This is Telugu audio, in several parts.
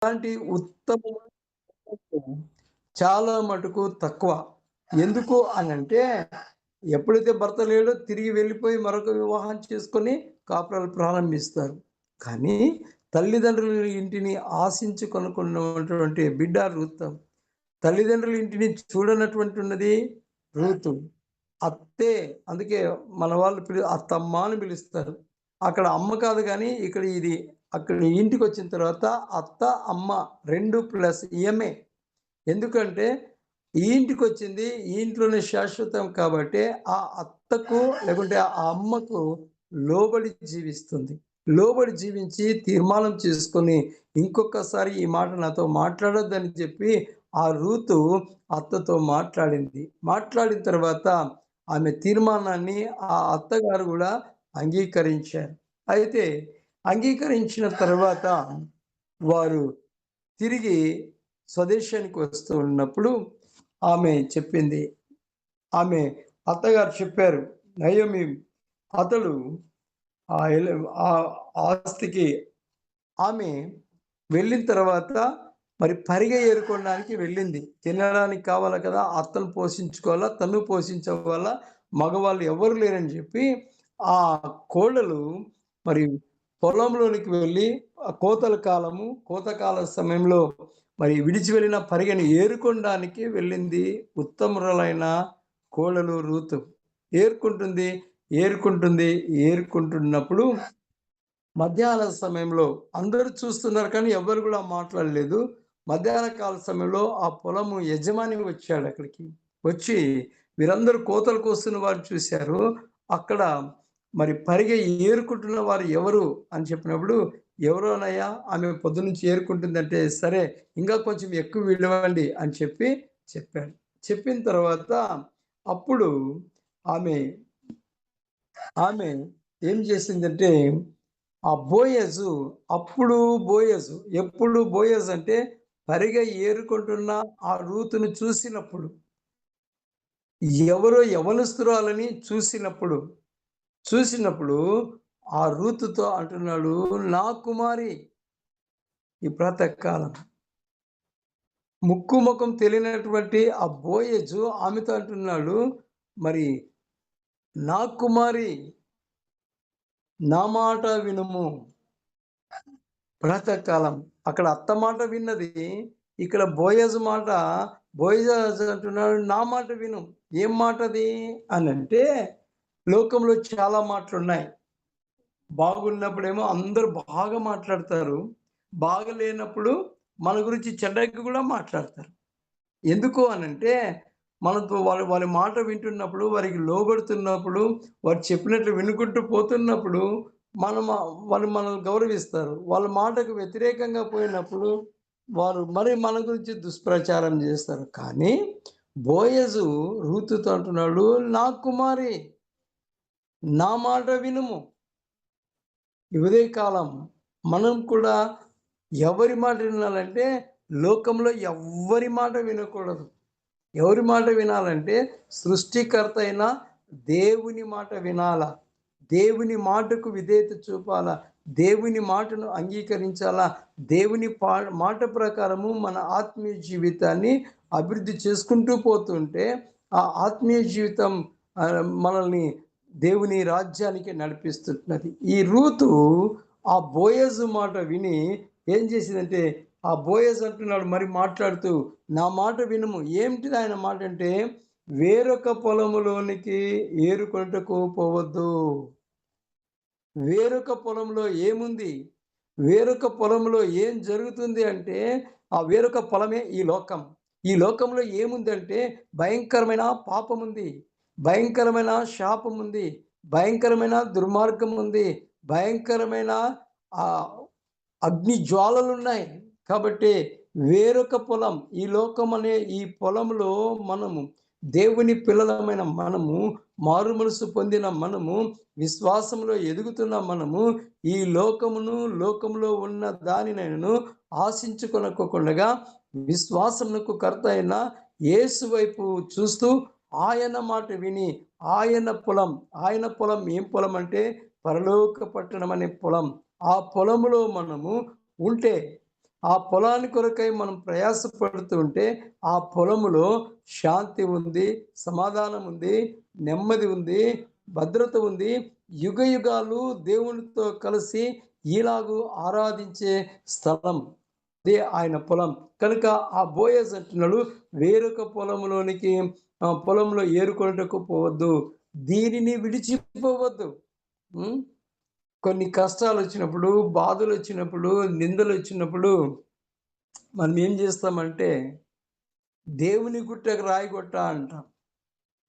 అలాంటి ఉత్తమమైన చాలా మటుకు తక్కువ. ఎందుకు అనంటే, ఎప్పుడైతే భర్త లేడో తిరిగి వెళ్ళిపోయి మరొక వివాహం చేసుకొని కాపురాలు ప్రారంభిస్తారు. కానీ తల్లిదండ్రుల ఇంటిని ఆశించి కొనుక్కున్నటువంటి బిడ్డ రూతు. తల్లిదండ్రుల ఇంటిని చూడనటువంటి ఉన్నది రూతు. అత్తే, అందుకే మన వాళ్ళు అత్తమ్మ అని పిలుస్తారు. అక్కడ అమ్మ కాదు గానీ, ఇక్కడ ఇది అక్కడ ఇంటికొచ్చిన తర్వాత అత్త, అమ్మ 2 ప్లస్ ఈఎంఏ. ఎందుకంటే ఈ ఇంటికొచ్చింది, ఈ ఇంట్లోనే శాశ్వతం కాబట్టి, ఆ అత్తకు లేకుంటే ఆ అమ్మకు లోబడి జీవిస్తుంది. లోబడి జీవించి తీర్మానం చేసుకొని, ఇంకొకసారి ఈ మాట నాతో మాట్లాడొద్దని చెప్పి, ఆ రూతు అత్తతో మాట్లాడింది. మాట్లాడిన తర్వాత ఆమె తీర్మానాన్ని ఆ అత్తగారు గూడా అంగీకరించారు. అయితే అంగీకరించిన తర్వాత వారు తిరిగి స్వదేశానికి వస్తూ ఉన్నప్పుడు ఆమె చెప్పింది. ఆమె అత్తగారు చెప్పారు. నయోమి అతడు ఆ ఆస్తికి ఆమె వెళ్ళిన తర్వాత మరి పరిగె ఏరుకోవడానికి వెళ్ళింది. తినడానికి కావాలి కదా! అత్తను పోషించుకోవాలా, తను పోషించుకోవాలా, మగవాళ్ళు ఎవ్వరు లేరని చెప్పి ఆ కోడలు మరి పొలంలోనికి వెళ్ళి కోతకాల సమయంలో మరి విడిచి వెళ్ళిన పరిగెని ఏరుకొనడానికి వెళ్ళింది ఉత్తమురాలైన కోడలు రూతు. ఏరుకుంటుంది, ఏరుకుంటుంది, ఏరుకుంటున్నప్పుడు మధ్యాహ్న సమయంలో అందరూ చూస్తున్నారు కానీ ఎవ్వరు గూడా మాట్లాడలేదు. మధ్యాహ్న కాల సమయంలో ఆ పొలము యజమాని వచ్చాడక్కడికి. వచ్చి వీరందరూ కోతలు కోస్తున్న వారిని చూశారు. అక్కడ మరి పరిగె ఏరుకుంటున్న వారు ఎవరు అని చెప్పినప్పుడు, "ఎవరోనయ్యా ఆమె పొద్దున్నుంచి ఏరుకుంటుందంటే," "సరే ఇంకా కొంచెం ఎక్కువ ఇవ్వండి" అని చెప్పాడు. చెప్పిన తర్వాత అప్పుడు ఆమె, ఆమె ఏం చేసిందంటే ఆ బోయజు అప్పుడు బోయజు ఎప్పుడు బోయజు అంటే పరిగె ఏరుకుంటున్న ఆ రూతును చూసినప్పుడు, ఎవరో యవనస్తురాలని చూసినప్పుడు ఆ రూతుతో అంటున్నాడు, "నా కుమారి." ఈ ప్రాతకాలం ముక్కు ముఖం తెలియనటువంటి ఆ బోయజు ఆమెతో అంటున్నాడు, మరి "నా కుమారి, నా మాట వినుము." ప్రాతకాలం అక్కడ అత్త మాట విన్నది. ఇక్కడ బోయజు అంటున్నాడు, "నా మాట విను." ఏం మాటది అనంటే, లోకంలో చాలా మాటలున్నాయి. బాగున్నప్పుడేమో అందరూ బాగా మాట్లాడతారు. బాగలేనప్పుడు మన గురించి చెడ్డగా గూడా మాట్లాడతారు. ఎందుకు అనంటే, మనతో వాళ్ళ మాట వింటున్నప్పుడు, వారికి లోబడుతున్నప్పుడు, వారు చెప్పినట్లు వినుకుంటూ పోతున్నప్పుడు, వాళ్ళు మనల్ని గౌరవిస్తారు. వాళ్ళ మాటకు వ్యతిరేకంగా పోయినప్పుడు, వారు మరి మన గురించి దుష్ప్రచారం జేస్తారు. కానీ, బోయజు రూతుతో అంటున్నాడు, "నా కుమారి, నా మాట వినుము." ఈ ఉదయకాలం మనం కూడా ఎవరి మాట వినాలంటే, లోకంలో ఎవ్వరి మాట వినకూడదు. ఎవరి మాట వినాలంటే సృష్టికర్త అయిన దేవుని మాట వినాలా. దేవుని మాటకు విధేయత చూపాలా. దేవుని మాటను అంగీకరించాలా. దేవుని మాట ప్రకారము మన ఆత్మీయ జీవితాన్ని అభివృద్ధి చేసుకుంటూ పోతుంటే, ఆ ఆత్మీయ జీవితం మనల్ని దేవుని రాజ్యానికి నడిపిస్తున్నది. ఈ రూతు ఆ బోయజు మాట విని ఏం చేసిందంటే, ఆ బోయజ్ అంటున్నాడు మరి మాట్లాడుతూ, "నా మాట వినుము." ఏమిటిది ఆయన మాట అంటే, వేరొక పొలములోనికి ఏరుకొనుటకు పోవద్దు. వేరొక పొలంలో ఏముంది? వేరొక పొలంలో ఏం జరుగుతుంది అంటే, ఆ వేరొక పొలమే ఈ లోకం. ఈ లోకంలో ఏముందంటే, భయంకరమైన పాపముంది. భయంకరమైన శాపముంది. భయంకరమైన దుర్మార్గముంది. భయంకరమైన ఆహ్, అగ్ని జ్వాలలున్నాయి. కాబట్టి వేరొక పొలం, ఈ లోకం అనే ఈ పొలంలో మనము దేవుని పిల్లలమైన మనము, మారు మనసు పొందిన మనము, విశ్వాసంలో ఎదుగుతున్న మనము, ఈ లోకములో ఉన్న దానినైనను ఆశించుకొనకోకుండగా విశ్వాసమునకు కర్త అయిన యేసు వైపు చూస్తూ ఆయన మాట విని, ఆయన పొలం ఏం పొలం అంటే పరలోక పట్టణం అనే పొలం. ఆ పొలములో మనము ఉంటే ఆ పొలాని కొరకై మనం ప్రయాసపడుతూ ఉంటే ఆ పొలములో శాంతి ఉంది, సమాధానం ఉంది, నెమ్మది ఉంది, భద్రత ఉంది. యుగయుగాలు దేవునితో కలిసి ఇలాగు ఆరాధించే స్థలం. అదే ఆయన పొలం. కనుక ఆ బోయజ్ అంటున్నాడు, వేరొక పొలంలోనికి పొలంలో ఏరుకొనుటకు పోవద్దు. దీనిని విడిచిపోవద్దు. కొన్ని కష్టాలొచ్చినప్పుడు, బాధలొచ్చినప్పుడు, నిందలొచ్చినప్పుడు మనం ఏం చేస్తామంటే, దేవుని గుట్టకు రాయి కొట్టా అంటాం.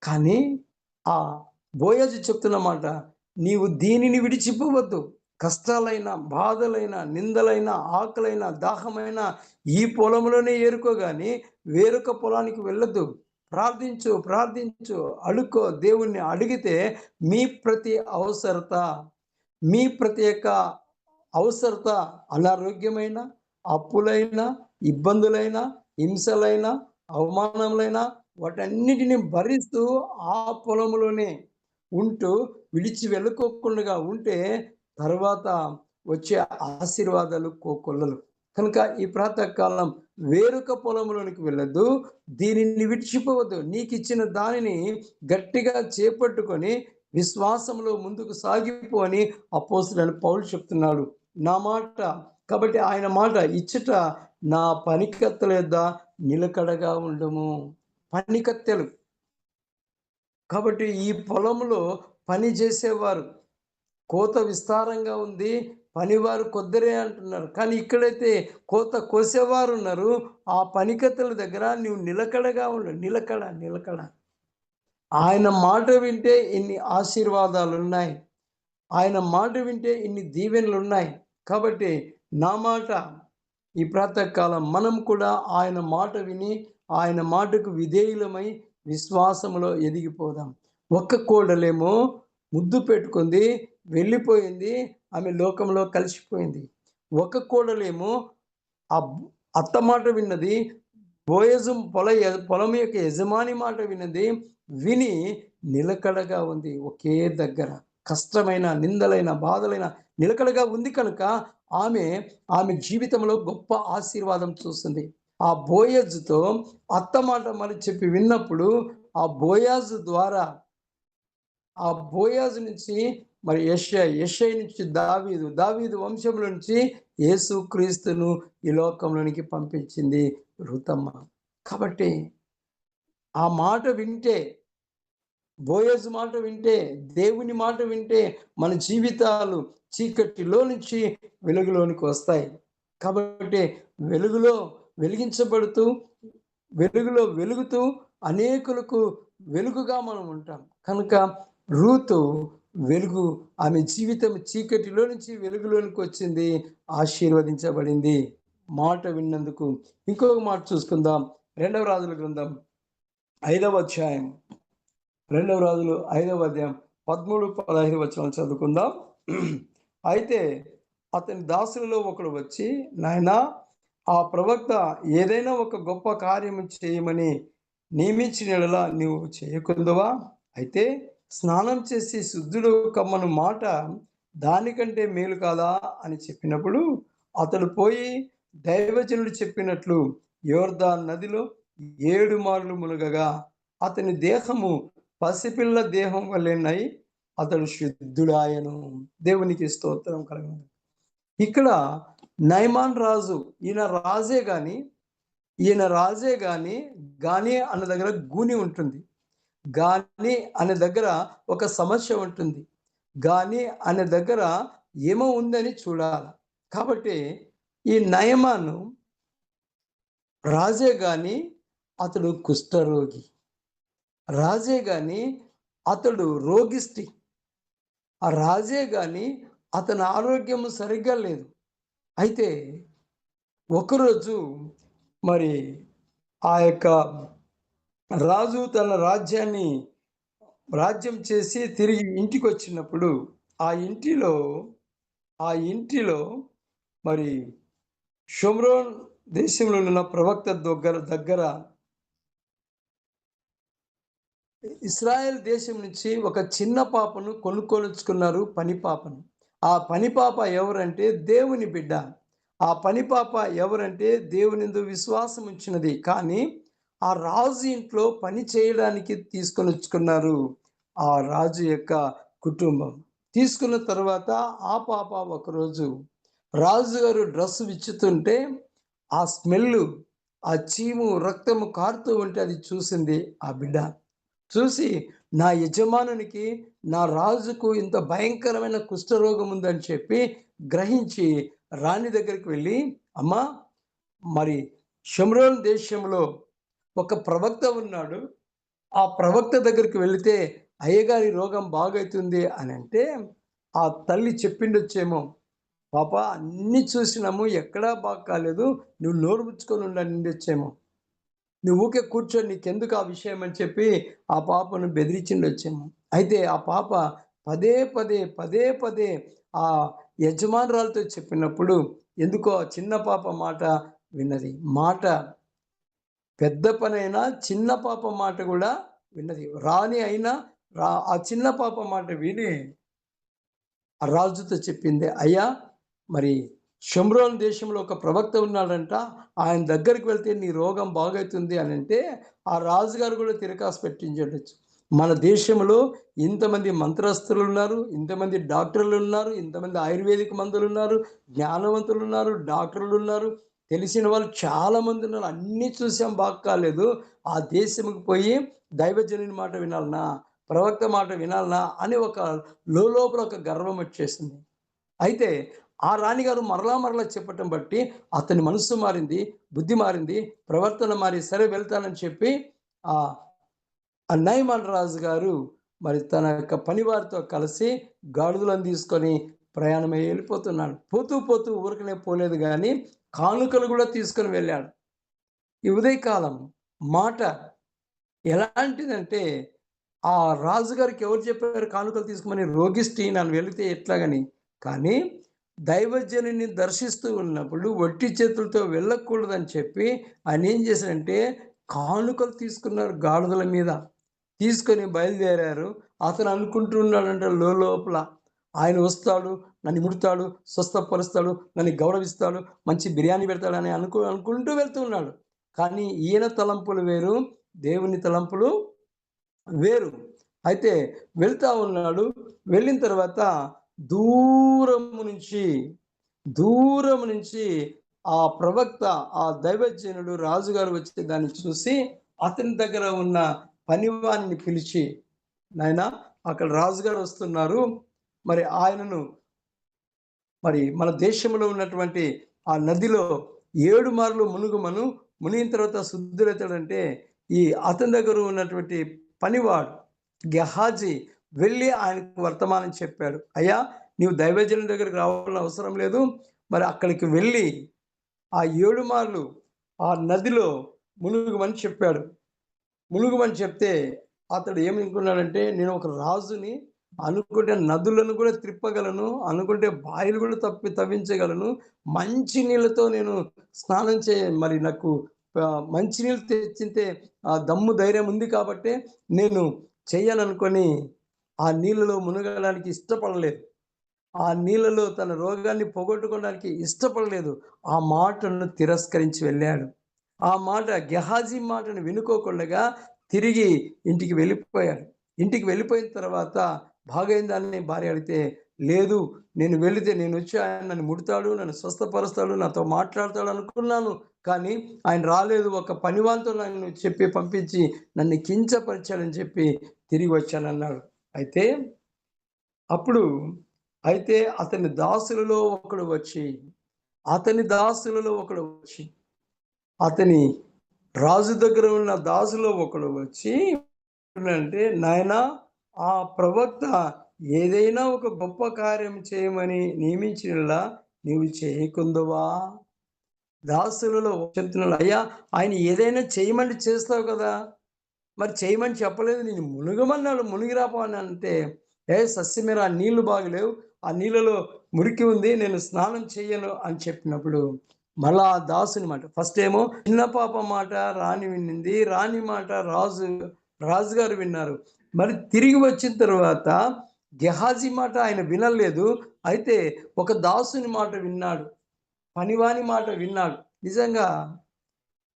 కానీ ఆ బోయజు చెప్తున్న మాట, నీవు దీనిని విడిచిపోవద్దు. కష్టాలైన, బాధలైన, నిందలైన, ఆకలైన, దాహమైన ఈ పొలంలోనే ఏరుకో గాని వేరొక పొలానికి వెళ్ళొద్దు. ప్రార్థించు, ప్రార్థించు, అడుక్కో, దేవుణ్ణి అడిగితే మీ ప్రతి అవసరత, మీ ప్రత్యేక అవసరత, అనారోగ్యమైన, అప్పులైన, ఇబ్బందులైన, హింసలైన, అవమానములైన వాటన్నిటిని భరిస్తూ ఆ పొలంలోనే ఉంటూ విడిచి వెళ్ళుకోకుండా ఉంటే తర్వాత వచ్చే ఆశీర్వాదాలు కోకొల్లలు. కనుక ఈ ప్రాతకాలం వేరొక పొలంలోనికి వెళ్ళొద్దు, దీనిని విడిచిపోవద్దు. నీకిచ్చిన దానిని గట్టిగా చేపట్టుకొని విశ్వాసంలో ముందుకు సాగిపో అని అపోస్తలుడైన పౌలు చెప్తున్నాడు. నా మాట కాబట్టి ఆయన మాట ఇచ్చట నా పనికత్తెల యొద్ద నిలకడగా ఉండుము. పనికత్తెలు కాబట్టి ఈ పొలంలో పని చేసేవారు, కోత విస్తారంగా ఉంది, పనివారు కొద్దరే అంటున్నారు. కానీ ఇక్కడైతే కోత కోసేవారు ఉన్నారు. ఆ పనికత్తెల దగ్గర నువ్వు నిలకడగా ఉండు. నిలకడ. ఆయన మాట వింటే ఇన్ని ఆశీర్వాదాలున్నాయి. ఆయన మాట వింటే ఇన్ని దీవెనలున్నాయి. కాబట్టి నా మాట ఈ ప్రాతకాలం మనం కూడా ఆయన మాట విని, ఆయన మాటకు విధేయులమై విశ్వాసములో ఎదిగిపోదాం. ఒక్క కోడలేమో ముద్దు పెట్టుకుంది, వెళ్ళిపోయింది. ఆమె లోకంలో కలిసిపోయింది. ఒక కోడలేమో ఆ అత్త మాట విన్నది. బోయజు పొలం యొక్క యజమాని మాట విన్నది. విని నిలకడగా ఉంది ఒకే దగ్గర. కష్టమైన, నిందలైన, బాధలైన నిలకడగా ఉంది కనుక ఆమె జీవితంలో గొప్ప ఆశీర్వాదం చూస్తుంది. ఆ బోయజుతో అత్త మాట మరి చెప్పి విన్నప్పుడు ఆ బోయాజు ద్వారా ఆ బోయాజు నుంచి మరి యెషై నుంచి దావీదు వంశంలో నుంచి యేసుక్రీస్తును ఈ లోకంలోనికి పంపించింది రుతమ్మ. కాబట్టి ఆ మాట వింటే, బోయజు మాట వింటే, దేవుని మాట వింటే మన జీవితాలు చీకటిలో నుంచి వెలుగులోనికి వస్తాయి. కాబట్టి వెలుగులో వెలిగించబడుతూ, వెలుగులో వెలుగుతూ అనేకులకు వెలుగుగా మనం ఉంటాం. కనుక రూతు వెలుగు, ఆమె జీవితం చీకటిలో నుంచి వెలుగులోనికి వచ్చింది, ఆశీర్వదించబడింది మాట విన్నందుకు. ఇంకొక మాట చూసుకుందాం. 2వ రాజుల గ్రంథం 5వ అధ్యాయం, 2వ రాజులు 5వ అధ్యాయం 13, 15 వచనాలు చదువుకుందాం. అయితే అతని దాసులలో ఒకడు వచ్చి, నాయనా, ఆ ప్రవక్త ఏదైనా ఒక గొప్ప కార్యము చేయమని నియమించిన యెడల నీవు చేయకుందువా? అయితే స్నానం చేసి శుద్ధుడు కమ్మను మాట దానికంటే మేలు కాదా అని చెప్పినప్పుడు అతడు పోయి దైవజనుడు చెప్పినట్లు యోర్దాను నదిలో 7 మార్లు మునగగా అతని దేహము పసిపిల్ల దేహం వలెనై అతడు శుద్ధుడాయను. దేవునికి స్తోత్రం కలుగును. ఇక్కడ నయమాన్ రాజు, ఈయన రాజే గాని అన్న దగ్గర గూని ఉంటుంది. గాని అనే దగ్గర ఒక సమస్య ఉంటుంది. గాని అనే దగ్గర ఏమో ఉందని చూడాలి. కాబట్టి ఈ నయమాను రాజే గాని అతడు కుష్ఠరోగి, రాజే గాని అతడు రోగిష్టి, ఆ రాజే గాని అతని ఆరోగ్యం సరిగ్గా లేదు. అయితే ఒకరోజు మరి ఆ యొక్క రాజు తన రాజ్యం చేసి తిరిగి ఇంటికి వచ్చినప్పుడు ఆ ఇంటిలో మరి షోమ్రోన్ దేశంలో ఉన్న ప్రవక్త దగ్గర ఇస్రాయేల్ దేశం నుంచి ఒక చిన్న పాపను కొనుక్కొచ్చుకున్నారు, పని పాపను. ఆ పని పాప ఎవరంటే దేవుని బిడ్డ. ఆ పని పాప ఎవరంటే దేవునిందు విశ్వాసం ఉంచినది. కానీ ఆ రాజు ఇంట్లో పని చేయడానికి తీసుకొనొచ్చుకున్నారు ఆ రాజు యొక్క కుటుంబం. తీసుకున్న తర్వాత ఆ పాప ఒకరోజు రాజుగారు డ్రెస్ విచ్చుతుంటే ఆ స్మెల్లు, ఆ చీము, రక్తము కారుతూ ఉంటే అది చూసింది ఆ బిడ్డ. చూసి నా యజమానునికి, నా రాజుకు ఇంత భయంకరమైన కుష్ఠరోగం ఉందని చెప్పి గ్రహించి రాణి దగ్గరికి వెళ్ళి, అమ్మా, మరి షోమ్రోన్ దేశంలో ఒక ప్రవక్త ఉన్నాడు. ఆ ప్రవక్త దగ్గరికి వెళితే అయ్యగారి రోగం బాగైతుంది అనంటే, ఆ తల్లి చెప్పిండొచ్చేమో, పాప అన్నీ చూసినాము ఎక్కడా బాగు కాలేదు. నువ్వు నోరు ముచ్చుకొని ఉండిండొచ్చేమో. నువ్వు ఊకే కూర్చో, నీకెందుకు ఆ విషయం అని చెప్పి ఆ పాపను బెదిరించిండొచ్చేమో. అయితే ఆ పాప పదే పదే, పదే పదే ఆ యజమానురాలితో చెప్పినప్పుడు ఎందుకో ఆ చిన్న పాప మాట విన్నది. మాట పెద్ద పనైనా చిన్న పాప మాట గూడా విన్నది. రాణి అయినా ఆ చిన్న పాప మాట విని ఆ రాజుతో చెప్పింది, అయ్యా, మరి షోమ్రోన్ దేశంలో ఒక ప్రవక్త ఉన్నాడంట. ఆయన దగ్గరికి వెళ్తే నీ రోగం బాగవుతుంది అనంటే, ఆ రాజుగారు కూడా తిరకాసు పెట్టించుండొచ్చు. మన దేశంలో ఇంతమంది మంత్రస్తులున్నారు, ఇంతమంది డాక్టర్లున్నారు, ఇంతమంది ఆయుర్వేదిక్ మందులున్నారు, జ్ఞానవంతులున్నారు, డాక్టర్లున్నారు, తెలిసిన వాళ్ళు చాలామందున్నారు. అన్నీ చూసాం బాగు కాలేదు. ఆ దేశంకి పోయి దైవజనుని మాట వినాలనా? ప్రవక్త మాట వినాలనా? అని ఒక లోలోపల ఒక గర్వం వచ్చేసింది. అయితే ఆ రాణిగారు మరలా మరలా చెప్పటం బట్టి అతని మనస్సు మారింది, బుద్ధి మారింది, ప్రవర్తన మారి సరే వెళ్తానని చెప్పి ఆహ్, ఆ నయమాన్ రాజు గారు మరి తన యొక్క పనివారితో కలిసి గాడిదలను తీసుకొని ప్రయాణమై వెళ్ళిపోతున్నాడు. పోతూ పోతూ ఊరికనే పోలేదు గానీ కానుకలు గూడా తీసుకొని వెళ్ళాడు. ఈ ఉదయకాలం మాట ఎలాంటిదంటే ఆ రాజుగారికి ఎవరు చెప్పారు కానుకలు తీసుకోమని? రోగిష్టి నన్ను వెళితే ఎట్లాగని. కానీ దైవజనుని దర్శిస్తూ ఉన్నప్పుడు వట్టి చేతులతో వెళ్ళకూడదని చెప్పి ఆయనేం చేశాడంటే కానుకలు తీసుకున్నారు గాడిదల మీద. తీసుకొని బయలుదేరారు. అతను అనుకుంటూ ఉన్నాడంట లోలోపల, ఆయన వస్తాడు, నన్ను ముడతాడు, స్వస్థపరుస్తాడు, నన్ను గౌరవిస్తాడు, మంచి బిర్యానీ పెడతాడని అనుకుంటూ వెళ్తూ ఉన్నాడు. కానీ ఈయన తలంపులు వేరు, దేవుని తలంపులు వేరు. అయితే వెళ్తా ఉన్నాడు. వెళ్ళిన తర్వాత దూరము నుంచి, దూరం నుంచి ఆ ప్రవక్త, ఆ దైవజనుడు రాజుగారు వచ్చి దాన్ని చూసి అతని దగ్గర ఉన్న పనివానిని పిలిచి, నాయనా, అక్కడ రాజుగారు వస్తున్నారు. మరి ఆయనను మరి మన దేశంలో ఉన్నటువంటి ఆ నదిలో 7 మార్లు మునుగుమను. మునిగిన తర్వాత శుద్ధుడైతాడంటే, ఈ అతని దగ్గర ఉన్నటువంటి పనివాడు గెహాజీ వెళ్ళి ఆయనకు వర్తమానం చెప్పాడు. అయ్యా, నీవు దైవజనుని దగ్గరికి రావాల్సిన అవసరం లేదు. మరి అక్కడికి వెళ్ళి ఆ 7 మార్లు ఆ నదిలో మునుగుమని చెప్పాడు. మునుగుమని చెప్తే అతడు ఏమనుకున్నాడంటే, నేను ఒక రాజుని, అనుకుంటే నదులను కూడా త్రిప్పగలను, అనుకుంటే బావిలు కూడా తవ్వించగలను. మంచి నీళ్ళతో నేను స్నానం మరి నాకు మంచి నీళ్ళు తెచ్చితే ఆ దమ్ము ధైర్యం ఉంది కాబట్టే నేను చెయ్యననుకోని ఆ నీళ్ళలో మునగడానికి ఇష్టపడలేదు. ఆ నీళ్ళలో తన రోగాన్ని పోగొట్టుకోవడానికి ఇష్టపడలేదు. ఆ మాటను తిరస్కరించి వెళ్ళాడు. ఆ మాట గెహాజీ మాటను వినుకోకుండగా తిరిగి ఇంటికి వెళ్ళిపోయాడు. ఇంటికి వెళ్ళిపోయిన తర్వాత బాగయిందని భార్య అడిగితే, లేదు, నేను వెళితే నేనొచ్చి ఆయన నన్ను ముడతాడు, నన్ను స్వస్థపరుస్తాడు, నాతో మాట్లాడతాడు అనుకున్నాను. కానీ ఆయన రాలేదు. ఒక పనివానితో నన్ను చెప్పి పంపించి నన్ను కించపరిచాడని చెప్పి తిరిగి వచ్చానన్నాడు. అయితే అప్పుడు అయితే అతని దాసులలో ఒకడు వచ్చి, అతని రాజు దగ్గర ఉన్న దాసులో ఒకడు వచ్చి అంటే, నాయనా, ఆ ప్రవక్త ఏదైనా ఒక గొప్ప కార్యం చేయమని నియమించినలా నీవు చేయకుందువా? దాసులలో చెప్తున్నాడు, అయ్యా, ఆయన ఏదైనా చేయమని చేస్తావు కదా! మరి చేయమని చెప్పలేదు. నేను మునగమన్నాడు. మునిగి రాపో అని అంటే, ఏ సస్యమీర, ఆ నీళ్లు బాగలేవు. ఆ నీళ్ళలో మురికి ఉంది. నేను స్నానం చెయ్యను అని చెప్పినప్పుడు, మళ్ళా ఆ దాసుని మాట ఫస్ట్ ఏమో చిన్న పాప మాట రాణి విన్నింది. రాణి మాట రాజుగారు విన్నారు. మరి తిరిగి వచ్చిన తర్వాత గెహాజీ మాట ఆయన వినలేదు. అయితే ఒక దాసుని మాట విన్నాడు. పనివాని మాట విన్నాడు. నిజంగా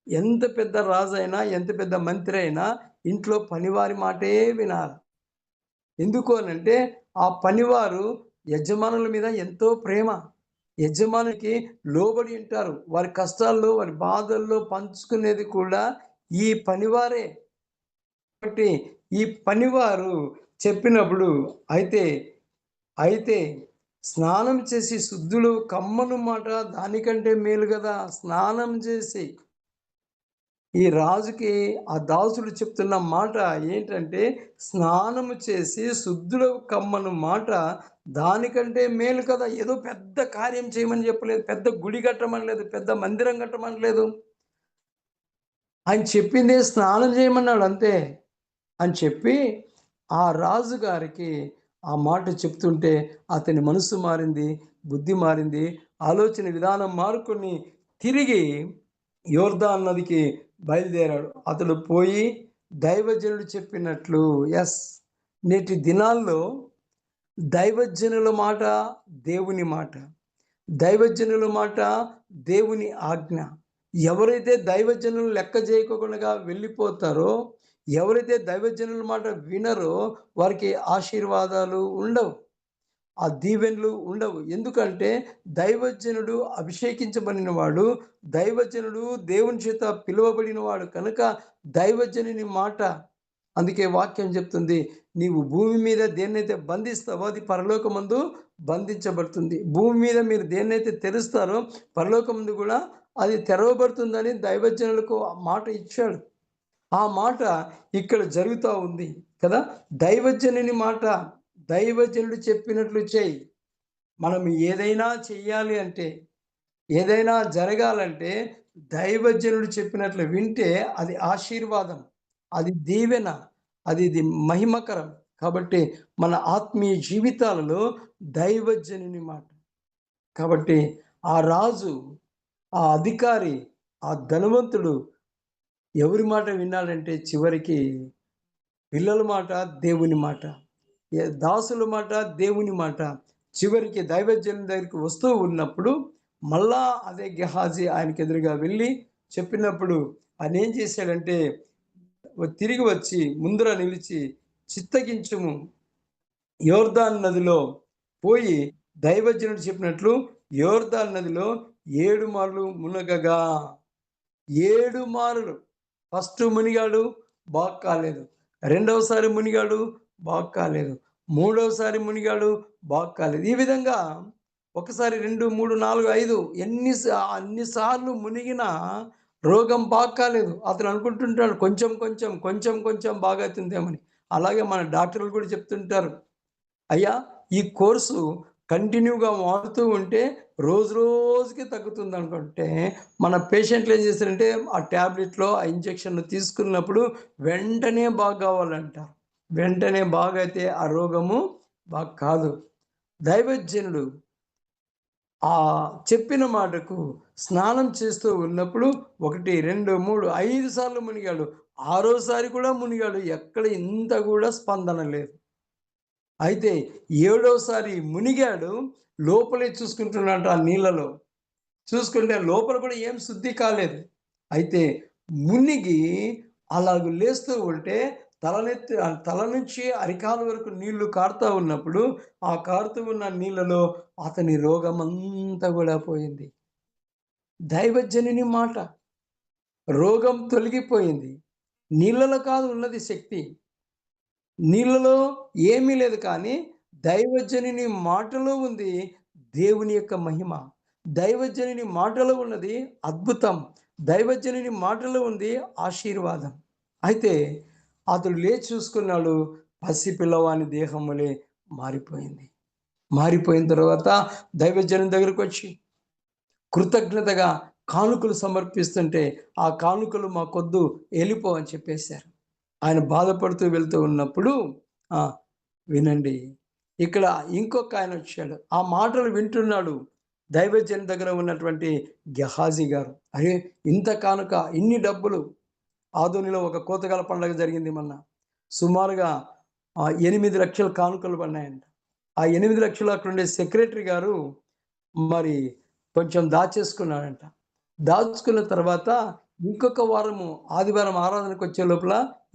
ఎంత పెద్ద రాజైనా, ఎంత పెద్ద మంత్రి అయినా ఇంట్లో పనివారి మాటే వినాలి. ఎందుకు అనంటే, ఆ పనివారు యజమానుల మీద ఎంతో ప్రేమ. యజమానికి లోబడి ఉంటారు. వారి కష్టాల్లో, వారి బాధల్లో పంచుకునేది కూడా ఈ పనివారే. కాబట్టి ఈ పనివారు చెప్పినప్పుడు అయితే, అయితే స్నానం చేసి శుద్ధులు కమ్మను మాట దానికంటే మేలు గదా! స్నానం చేసి ఈ రాజుకి ఆ దాసుడు చెప్తున్న మాట ఏంటంటే, స్నానము చేసి శుద్ధులు కమ్మను మాట దానికంటే మేలు కదా! ఏదో పెద్ద కార్యం చేయమని చెప్పలేదు. పెద్ద గుడి కట్టమనలేదు. పెద్ద మందిరం కట్టమనలేదు. ఆయన చెప్పిందే స్నానం చేయమన్నాడు అంతే. అని చెప్పి ఆ రాజుగారికి ఆ మాట చెప్తుంటే అతని మనసు మారింది, బుద్ధి మారింది, ఆలోచన విధానం మారుకొని తిరిగి యోర్దాను నదికి బయలుదేరాడు. అతడు పోయి దైవజనుడు చెప్పినట్లు నేటి దినాల్లో దైవజనుల మాట దేవుని మాట. దైవజనుల మాట దేవుని ఆజ్ఞ. ఎవరైతే దైవజనులు లెక్క చేయకుండా వెళ్ళిపోతారో, ఎవరైతే దైవజనుల మాట వినరో వారికి ఆశీర్వాదాలు ఉండవు. ఆ దీవెనలు ఉండవు. ఎందుకంటే దైవజనుడు అభిషేకించబడిన వాడు, దైవజనుడు దేవుని చేత పిలువబడిన వాడు కనుక దైవజనుని మాట అందుకే వాక్యం చెప్తుంది. నీవు భూమి మీద దేన్నైతే బంధిస్తావో అది పరలోకమందు బంధించబడుతుంది. భూమి మీద మీరు దేన్నైతే తెరుస్తారో పరలోకమందు కూడా అది తెరవబడుతుందని దైవజనులకు ఆ మాట ఇచ్చాడు. ఆ మాట ఇక్కడ జరుగుతా ఉంది కదా! దైవజనుని మాట దైవజనుడు చెప్పినట్లు చేయి. మనం ఏదైనా చెయ్యాలి అంటే, ఏదైనా జరగాలంటే దైవజనుడు చెప్పినట్లు వింటే అది ఆశీర్వాదం. అది దీవెన. ఇది మహిమకరం. కాబట్టి మన ఆత్మీయ జీవితాలలో దైవజనుని మాట. కాబట్టి ఆ రాజు, ఆ అధికారి, ఆ ధనవంతుడు ఎవరి మాట విన్నాడంటే చివరికి పిల్లల మాట, దేవుని మాట. దాసుల మాట, దేవుని మాట. చివరికి దైవజనుని దగ్గరికి వస్తూ ఉన్నప్పుడు మళ్ళా అదే గెహాజీ ఆయనకి ఎదురుగా వెళ్ళి చెప్పినప్పుడు ఆయనేం చేశాడంటే తిరిగి వచ్చి ముందర నిలిచి చిత్తగించుము యోర్దాను నదిలో పోయి దైవజనుడు చెప్పినట్లు యోర్దాను నదిలో 7 మార్లు మునగగా 7 మార్లు ఫస్ట్ మునిగాడు బాగు కాలేదు. రెండవసారి మునిగాడు బాగు కాలేదు. మూడవసారి మునిగాడు బాగు కాలేదు. ఈ విధంగా ఒకసారి 2, 3, 4, 5 అన్ని సార్లు మునిగినా రోగం బాగు కాలేదు. అతను అనుకుంటుంటాడు కొంచెం కొంచెం, కొంచెం కొంచెం బాగవుతుందేమని. అలాగే మన డాక్టర్లు కూడా చెప్తుంటారు. అయ్యా ఈ కోర్సు కంటిన్యూగా వాడుతూ ఉంటే రోజు రోజుకి తగ్గుతుందనుకుంటే మన పేషెంట్లు ఏం చేస్తారంటే ఆ ట్యాబ్లెట్‌లో ఆ ఇంజెక్షన్‌లు తీసుకున్నప్పుడు వెంటనే బాగు కావాలంటారు. వెంటనే బాగైతే ఆ రోగము బాగు కాదు. దైవజనుడు చెప్పిన మాటకు స్నానం చేస్తూ ఉన్నప్పుడు 1, 2, 3, 5 సార్లు మునిగాడు. ఆరోసారి కూడా మునిగాడు. ఎక్కడ ఇంత కూడా స్పందన లేదు. అయితే ఏడోసారి మునిగాడు. లోపలే చూసుకుంటున్నాడట ఆ నీళ్ళలో. చూసుకుంటే లోపల కూడా ఏం శుద్ధి కాలేదు. అయితే మునిగి అలాగ లేస్తూ ఉంటే తల నుంచి అరికాలు వరకు నీళ్లు కారుతా ఉన్నప్పుడు, ఆ కారుతూ ఉన్న నీళ్ళలో అతని రోగమంతా కూడా పోయింది. దైవజనుని మాట. రోగం తొలగిపోయింది. నీళ్ళలో కాదు ఉన్నది శక్తి. నీళ్ళలో ఏమీ లేదు కానీ దైవజనుని మాటలో ఉంది దేవుని యొక్క మహిమ. దైవజనుని మాటలో ఉన్నది అద్భుతం. దైవజనుని మాటలో ఉంది ఆశీర్వాదం. అయితే అతడు లేచి చూసుకున్నాడు. పసి పిల్లవాని దేహం వలె మారిపోయింది. మారిపోయిన తర్వాత దైవజనుని దగ్గరకొచ్చి కృతజ్ఞతగా కానుకలు సమర్పిస్తుంటే, ఆ కానుకలు మాకొద్దు ఎళ్ళిపో అని చెప్పేశారు. ఆయన బాధపడుతూ వెళ్తూ ఉన్నప్పుడు వినండి. ఇక్కడ ఇంకొక ఆయనొచ్చాడు. ఆ మాటలు వింటున్నాడు. దైవజనుని దగ్గర ఉన్నటువంటి గెహాజీ గారు. అరే! ఇంత కానుక, ఇన్ని డబ్బులు. ఆదోనిలో ఒక కోతగల పండగ జరిగింది మొన్న. సుమారుగా 8,00,000 కానుకలు పడినాయంట. ఆ 8,00,000 అక్కడుండే సెక్రటరీ గారు మరి కొంచెం దాచేసుకున్నాడంట. దాచుకున్న తర్వాత ఇంకొక వారము ఆదివారం ఆరాధనకు వచ్చే లోపల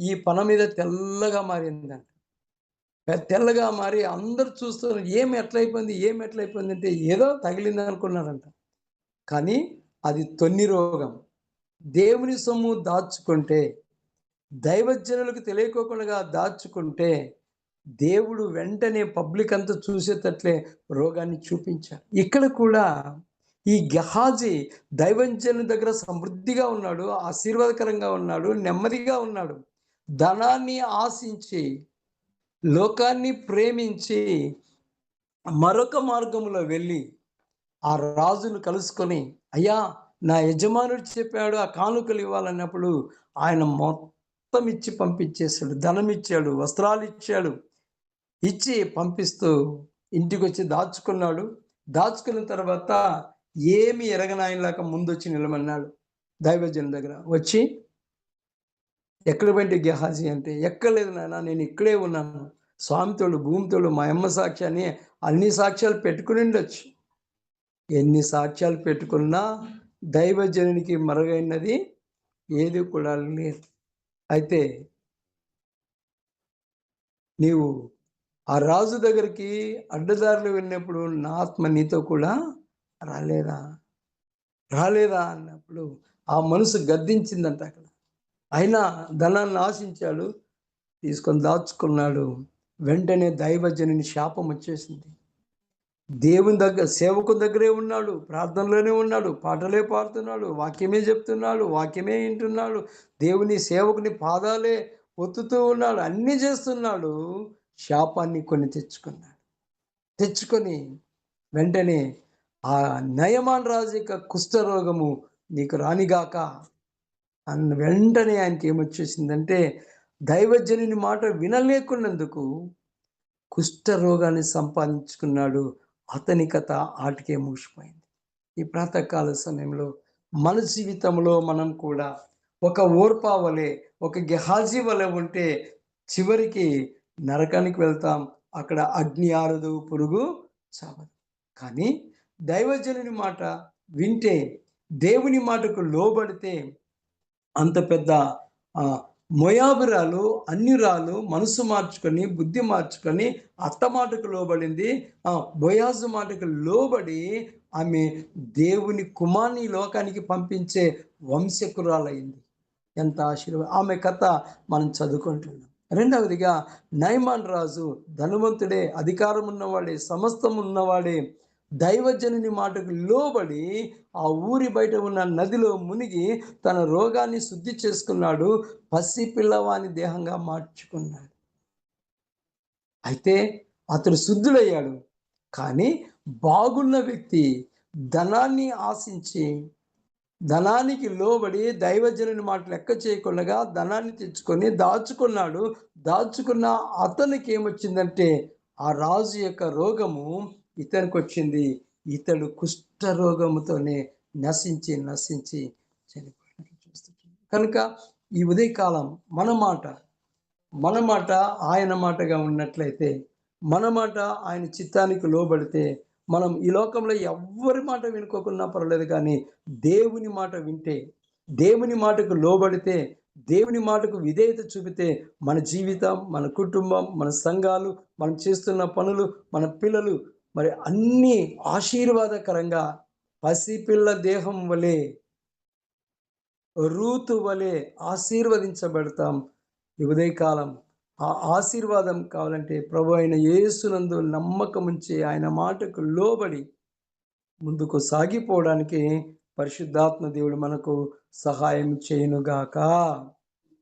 ఈ పన మీద తెల్లగా మారిందంట. తెల్లగా మారి అందరూ చూస్తున్నారు. ఏమి ఎట్లయిపోయింది? ఏమి ఎట్లయిపోయింది? అంటే ఏదో తగిలిందనుకున్నారంట. కానీ అది తొన్ని రోగం. దేవుని సొమ్ము దాచుకుంటే, దైవజనులకు తెలియకోకుండా దాచుకుంటే, దేవుడు వెంటనే పబ్లిక్ అంతా చూసేటట్లే రోగాన్ని చూపించాడు. ఇక్కడ కూడా ఈ గెహాజీ దైవజనుని దగ్గర సమృద్ధిగా ఉన్నాడు, ఆశీర్వాదకరంగా ఉన్నాడు, నెమ్మదిగా ఉన్నాడు. ధనాన్ని ఆశించి, లోకాన్ని ప్రేమించి, మరొక మార్గంలో వెళ్ళి ఆ రాజును కలుసుకొని, అయ్యా నా యజమానుడు చెప్పాడు ఆ కానుకలు ఇవ్వాలన్నప్పుడు ఆయన మొత్తం ఇచ్చి పంపించేశాడు. ధనం ఇచ్చాడు, వస్త్రాలు ఇచ్చాడు. ఇచ్చి పంపిస్తూ ఇంటికొచ్చి దాచుకున్నాడు. దాచుకున్న తర్వాత ఏమి ఎరగనాయనలాగా ముందొచ్చి నిలబడినాడు దైవజనుని దగ్గర. వచ్చి ఎక్కడ పోయింటి గెహాజీ అంటే, ఎక్కలేదు నాయన, నేను ఇక్కడే ఉన్నాను. స్వామితోడు, భూమితోడు, మా అమ్మ సాక్షి అని అన్ని సాక్ష్యాలు పెట్టుకుని ఉండొచ్చు. ఎన్ని సాక్ష్యాలు పెట్టుకున్నా దైవజనునికి మరుగైనది ఏది కూడా లేదు. అయితే నీవు ఆ రాజు దగ్గరికి అడ్డదారిలో వెళ్ళినప్పుడు నా ఆత్మ నీతో కూడా రాలేదా రాలేదా అన్నప్పుడు ఆ మనసు గద్దించిందంట అక్కడ. అయినా ధనాన్ని ఆశించాడు, తీసుకొని దాచుకున్నాడు. వెంటనే దైవజనుని శాపం వచ్చేసింది. దేవుని దగ్గర సేవకుని దగ్గరే ఉన్నాడు, ప్రార్థనలోనే ఉన్నాడు, పాటలే పాడుతున్నాడు, వాక్యమే చెప్తున్నాడు, వాక్యమే వింటున్నాడు, దేవుని సేవకుని పాదాలే ఒత్తుతూ ఉన్నాడు, అన్నీ చేస్తున్నాడు. శాపాన్ని కొని తెచ్చుకొని వెంటనే ఆ నయమాన్ రాజు యొక్క కుష్ఠరోగము నీకు రానిగాక అన్న వెంటనే ఆయనకి ఏమొచ్చేసిందంటే, దైవజనుని మాట వినలేకున్నందుకు కుష్ఠరోగాన్ని సంపాదించుకున్నాడు. అతని కథ ఆటికే ముగిసిపోయింది. ఈ ప్రాతకాల సమయంలో మన జీవితంలో మనం కూడా ఒక ఓర్పా వలె, ఒక గెహాజీ వలె ఉంటే చివరికి నరకానికి వెళ్తాం. అక్కడ అగ్ని ఆరదు, పురుగు చావదు. కానీ దైవజనుని మాట వింటే, దేవుని మాటకు లోబడితే అంత పెద్ద మొయాబురాలు అన్యురాలు మనసు మార్చుకొని, బుద్ధి మార్చుకొని అత్త మాటకు లోబడింది. బోయాజు మాటకు లోబడి ఆమె దేవుని కుమార్ని లోకానికి పంపించే వంశకురాలైంది. ఎంత ఆశీర్వాదం! ఆమె కథ మనం చదువుకుంటున్నాం. రెండవదిగా నయమాన్ రాజు ధనవంతుడే, అధికారం ఉన్నవాడే, సమస్తం ఉన్నవాడే. దైవజనుని మాటకు లోబడి ఆ ఊరి బయట ఉన్న నదిలో మునిగి తన రోగాన్ని శుద్ధి చేసుకున్నాడు. పసి పిల్లవాని దేహంగా మార్చుకున్నాడు. అయితే అతడు శుద్ధుడయ్యాడు. కానీ బాగున్న వ్యక్తి ధనాన్ని ఆశించి, ధనానికి లోబడి దైవజనుని మాట లెక్క చేయకుండా ధనాన్ని తెచ్చుకొని దాచుకున్నాడు. దాచుకున్న అతనికి ఏమొచ్చిందంటే, ఆ రాజు యొక్క రోగము ఇతనికి వచ్చింది. ఇతడు కుష్ఠ రోగముతోనే నశించి చనిపోయినట్లు చూస్తున్నాడు. కనుక ఈ ఉదయకాలం మన మాట ఆయన మాటగా ఉన్నట్లయితే, మన మాట ఆయన చిత్తానికి లోబడితే, మనం ఈ లోకంలో ఎవ్వరి మాట వినుకోకున్నా పర్వాలేదు, కానీ దేవుని మాట వింటే, దేవుని మాటకు లోబడితే, దేవుని మాటకు విధేయత చూపితే మన జీవితం, మన కుటుంబం, మన సంఘాలు, మనం చేస్తున్న పనులు, మన పిల్లలు మరి అన్నీ ఆశీర్వాదకరంగా పసిపిల్ల దేహం వలె, రూతు వలె ఆశీర్వదించబడతాం. ఈ ఉదయకాలం ఆ ఆశీర్వాదం కావాలంటే ప్రభు అయిన యేసునందు నమ్మకం ఉంచి ఆయన మాటకు లోబడి ముందుకు సాగిపోవడానికి పరిశుద్ధాత్మ దేవుడు మనకు సహాయం చేయునుగాక.